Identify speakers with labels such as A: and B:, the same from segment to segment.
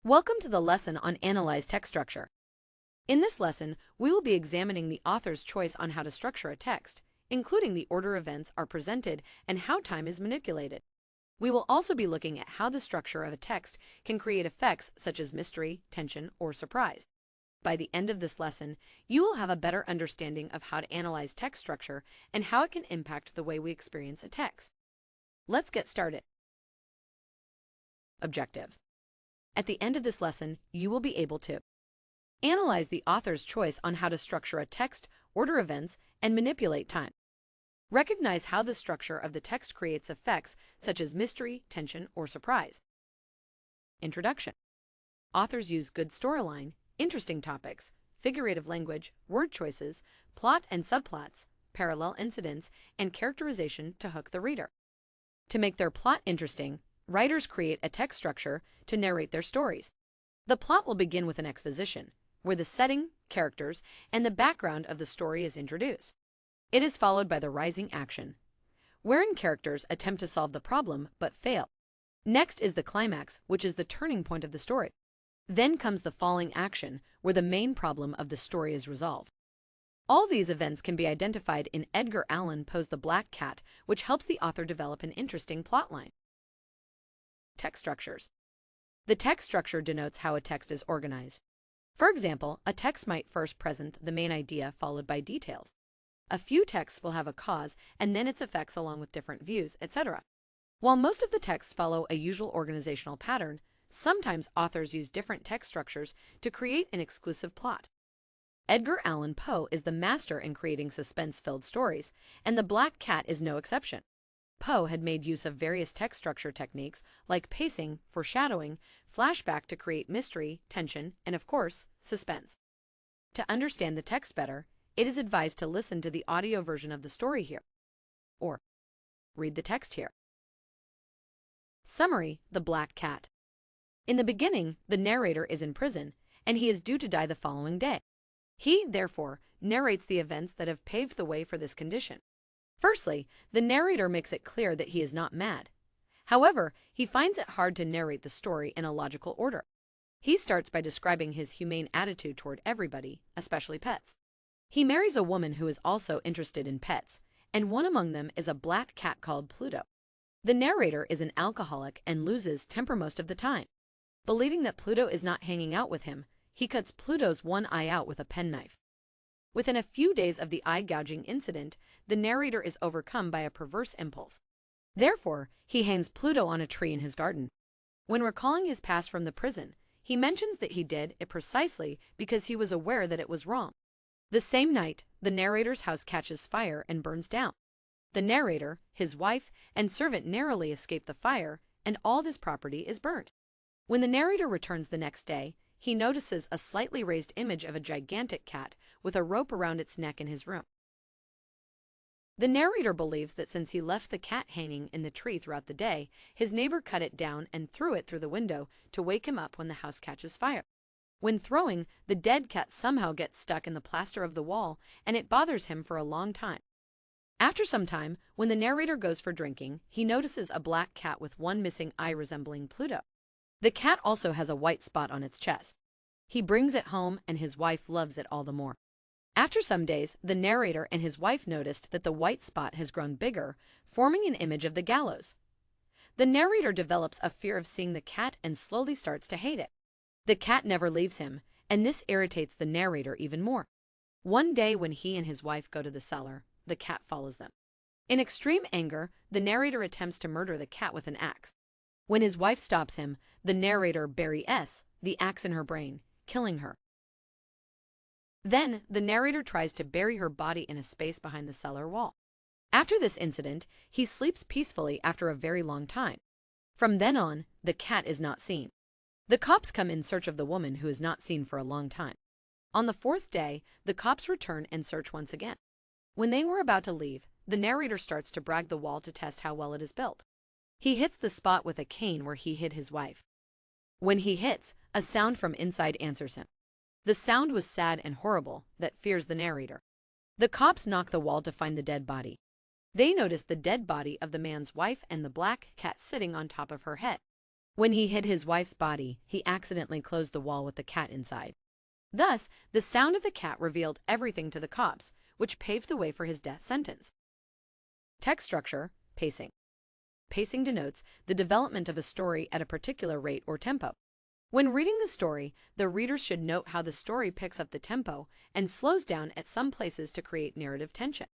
A: Welcome to the lesson on Analyze Text Structure. In this lesson, we will be examining the author's choice on how to structure a text, including the order events are presented and how time is manipulated. We will also be looking at how the structure of a text can create effects such as mystery, tension, or surprise. By the end of this lesson, you will have a better understanding of how to analyze text structure and how it can impact the way we experience a text. Let's get started. Objectives. At the end of this lesson, you will be able to analyze the author's choice on how to structure a text, order events, and manipulate time. Recognize how the structure of the text creates effects such as mystery, tension, or surprise. Introduction. Authors use good storyline, interesting topics, figurative language, word choices, plot and subplots, parallel incidents, and characterization to hook the reader. To make their plot interesting, writers create a text structure to narrate their stories. The plot will begin with an exposition, where the setting, characters, and the background of the story is introduced. It is followed by the rising action, wherein characters attempt to solve the problem but fail. Next is the climax, which is the turning point of the story. Then comes the falling action, where the main problem of the story is resolved. All these events can be identified in Edgar Allan Poe's The Black Cat, which helps the author develop an interesting plotline. Text structures. The text structure denotes how a text is organized. For example, a text might first present the main idea followed by details. A few texts will have a cause and then its effects along with different views, etc. While most of the texts follow a usual organizational pattern, sometimes authors use different text structures to create an exclusive plot. Edgar Allan Poe is the master in creating suspense-filled stories, and The Black Cat is no exception. Poe had made use of various text structure techniques like pacing, foreshadowing, flashback to create mystery, tension, and of course, suspense. To understand the text better, it is advised to listen to the audio version of the story here, or read the text here. Summary: The Black Cat. In the beginning, the narrator is in prison, and he is due to die the following day. He, therefore, narrates the events that have paved the way for this condition. Firstly, the narrator makes it clear that he is not mad. However, he finds it hard to narrate the story in a logical order. He starts by describing his humane attitude toward everybody, especially pets. He marries a woman who is also interested in pets, and one among them is a black cat called Pluto. The narrator is an alcoholic and loses temper most of the time. Believing that Pluto is not hanging out with him, he cuts Pluto's one eye out with a penknife. Within a few days of the eye-gouging incident, the narrator is overcome by a perverse impulse. Therefore, he hangs Pluto on a tree in his garden. When recalling his past from the prison, he mentions that he did it precisely because he was aware that it was wrong. The same night, the narrator's house catches fire and burns down. The narrator, his wife, and servant narrowly escape the fire, and all this property is burnt. When the narrator returns the next day, he notices a slightly raised image of a gigantic cat with a rope around its neck in his room. The narrator believes that since he left the cat hanging in the tree throughout the day, his neighbor cut it down and threw it through the window to wake him up when the house catches fire. When throwing, the dead cat somehow gets stuck in the plaster of the wall, and it bothers him for a long time. After some time, when the narrator goes for drinking, he notices a black cat with one missing eye resembling Pluto. The cat also has a white spot on its chest. He brings it home, and his wife loves it all the more. After some days, the narrator and his wife noticed that the white spot has grown bigger, forming an image of the gallows. The narrator develops a fear of seeing the cat and slowly starts to hate it. The cat never leaves him, and this irritates the narrator even more. One day when he and his wife go to the cellar, the cat follows them. In extreme anger, the narrator attempts to murder the cat with an axe. When his wife stops him, the narrator buries the axe in her brain, killing her. Then, the narrator tries to bury her body in a space behind the cellar wall. After this incident, he sleeps peacefully after a very long time. From then on, the cat is not seen. The cops come in search of the woman who is not seen for a long time. On the fourth day, the cops return and search once again. When they were about to leave, the narrator starts to brag the wall to test how well it is built. He hits the spot with a cane where he hid his wife. When he hits, a sound from inside answers him. The sound was sad and horrible, that fears the narrator. The cops knock the wall to find the dead body. They notice the dead body of the man's wife and the black cat sitting on top of her head. When he hid his wife's body, he accidentally closed the wall with the cat inside. Thus, the sound of the cat revealed everything to the cops, which paved the way for his death sentence. Text structure, pacing. Pacing denotes the development of a story at a particular rate or tempo. When reading the story, the readers should note how the story picks up the tempo and slows down at some places to create narrative tension.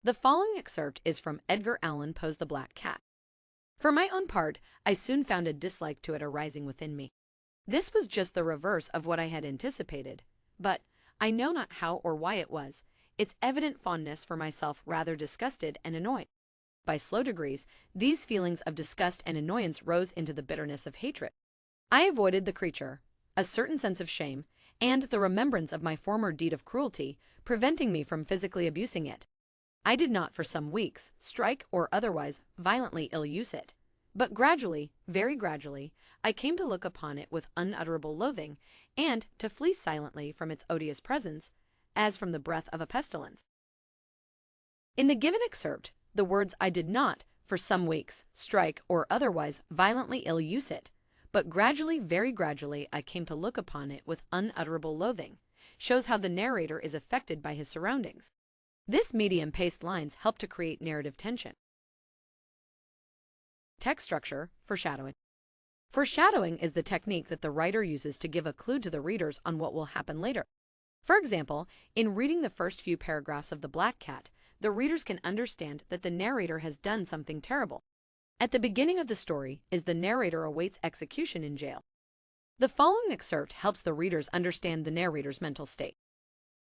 A: The following excerpt is from Edgar Allan Poe's The Black Cat. For my own part, I soon found a dislike to it arising within me. This was just the reverse of what I had anticipated, but I know not how or why it was. Its evident fondness for myself rather disgusted and annoyed. By slow degrees, these feelings of disgust and annoyance rose into the bitterness of hatred. I avoided the creature, a certain sense of shame, and the remembrance of my former deed of cruelty, preventing me from physically abusing it. I did not for some weeks strike or otherwise violently ill-use it, but gradually, very gradually, I came to look upon it with unutterable loathing, and to flee silently from its odious presence, as from the breath of a pestilence. In the given excerpt, the words "I did not, for some weeks, strike or otherwise violently ill-use it, but gradually, very gradually, I came to look upon it with unutterable loathing," shows how the narrator is affected by his surroundings. This medium-paced lines help to create narrative tension. Text structure, foreshadowing. Foreshadowing is the technique that the writer uses to give a clue to the readers on what will happen later. For example, in reading the first few paragraphs of The Black Cat, the readers can understand that the narrator has done something terrible. At the beginning of the story is the narrator awaits execution in jail. The following excerpt helps the readers understand the narrator's mental state.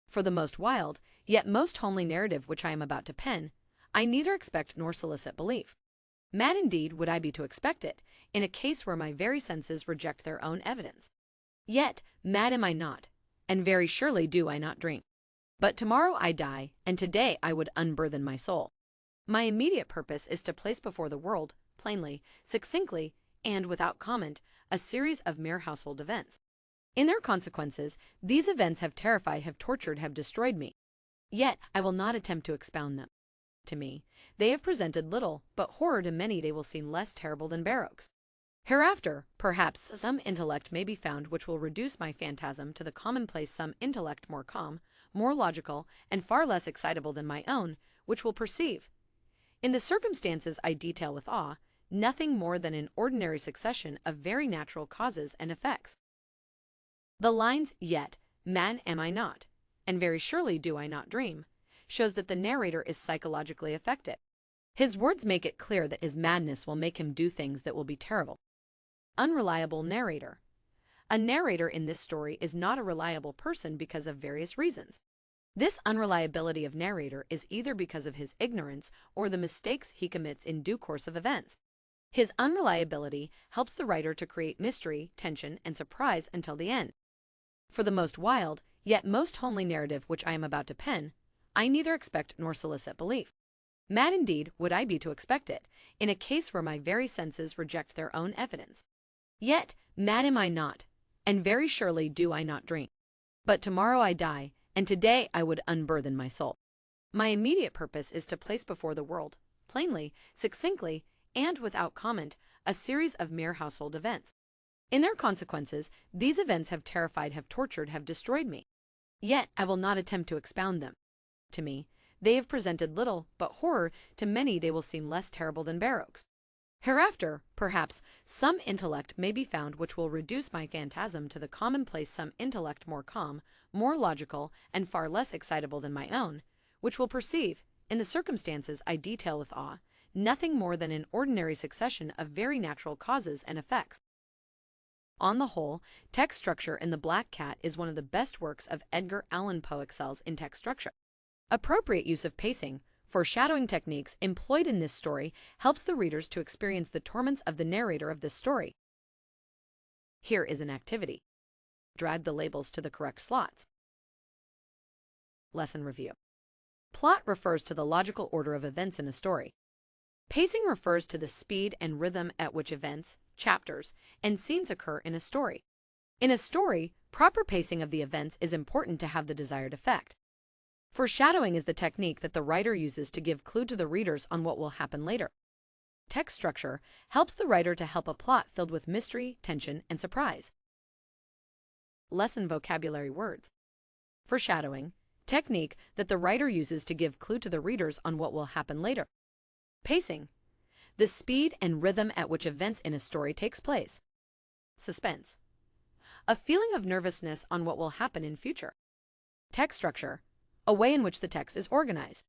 A: For the most wild, yet most homely narrative which I am about to pen, I neither expect nor solicit belief. Mad indeed would I be to expect it, in a case where my very senses reject their own evidence. Yet mad am I not, and very surely do I not dream. But tomorrow I die, and today I would unburthen my soul. My immediate purpose is to place before the world, plainly, succinctly, and without comment, a series of mere household events. In their consequences, these events have terrified, have tortured, have destroyed me. Yet I will not attempt to expound them. To me, they have presented little, but horror to many they will seem less terrible than barroques. Hereafter, perhaps, some intellect may be found which will reduce my phantasm to the commonplace, some intellect more calm, more logical, and far less excitable than my own, which will perceive, in the circumstances I detail with awe, nothing more than an ordinary succession of very natural causes and effects. The lines, "Yet, mad am I not, and very surely do I not dream," shows that the narrator is psychologically affected. His words make it clear that his madness will make him do things that will be terrible. Unreliable narrator. A narrator in this story is not a reliable person because of various reasons. This unreliability of narrator is either because of his ignorance or the mistakes he commits in due course of events. His unreliability helps the writer to create mystery, tension, and surprise until the end. For the most wild, yet most homely narrative which I am about to pen, I neither expect nor solicit belief. Mad indeed would I be to expect it, in a case where my very senses reject their own evidence. Yet mad am I not, and very surely do I not dream. But tomorrow I die, and today I would unburthen my soul. My immediate purpose is to place before the world, plainly, succinctly, and without comment, a series of mere household events. In their consequences, these events have terrified, have tortured, have destroyed me. Yet I will not attempt to expound them. To me, they have presented little, but horror to many they will seem less terrible than barroques. Hereafter, perhaps, some intellect may be found which will reduce my phantasm to the commonplace, some intellect more calm, more logical, and far less excitable than my own, which will perceive, in the circumstances I detail with awe, nothing more than an ordinary succession of very natural causes and effects. On the whole, text structure in The Black Cat is one of the best works of Edgar Allan Poe. Excels in text structure. Appropriate use of pacing, foreshadowing techniques employed in this story helps the readers to experience the torments of the narrator of this story. Here is an activity. Drag the labels to the correct slots. Lesson review. Plot refers to the logical order of events in a story. Pacing refers to the speed and rhythm at which events, chapters, and scenes occur in a story. In a story, proper pacing of the events is important to have the desired effect. Foreshadowing is the technique that the writer uses to give clue to the readers on what will happen later. Text structure helps the writer to help a plot filled with mystery, tension, and surprise. Lesson vocabulary words. Foreshadowing, technique that the writer uses to give clue to the readers on what will happen later. Pacing, the speed and rhythm at which events in a story takes place. Suspense, a feeling of nervousness on what will happen in future. Text structure, a way in which the text is organized.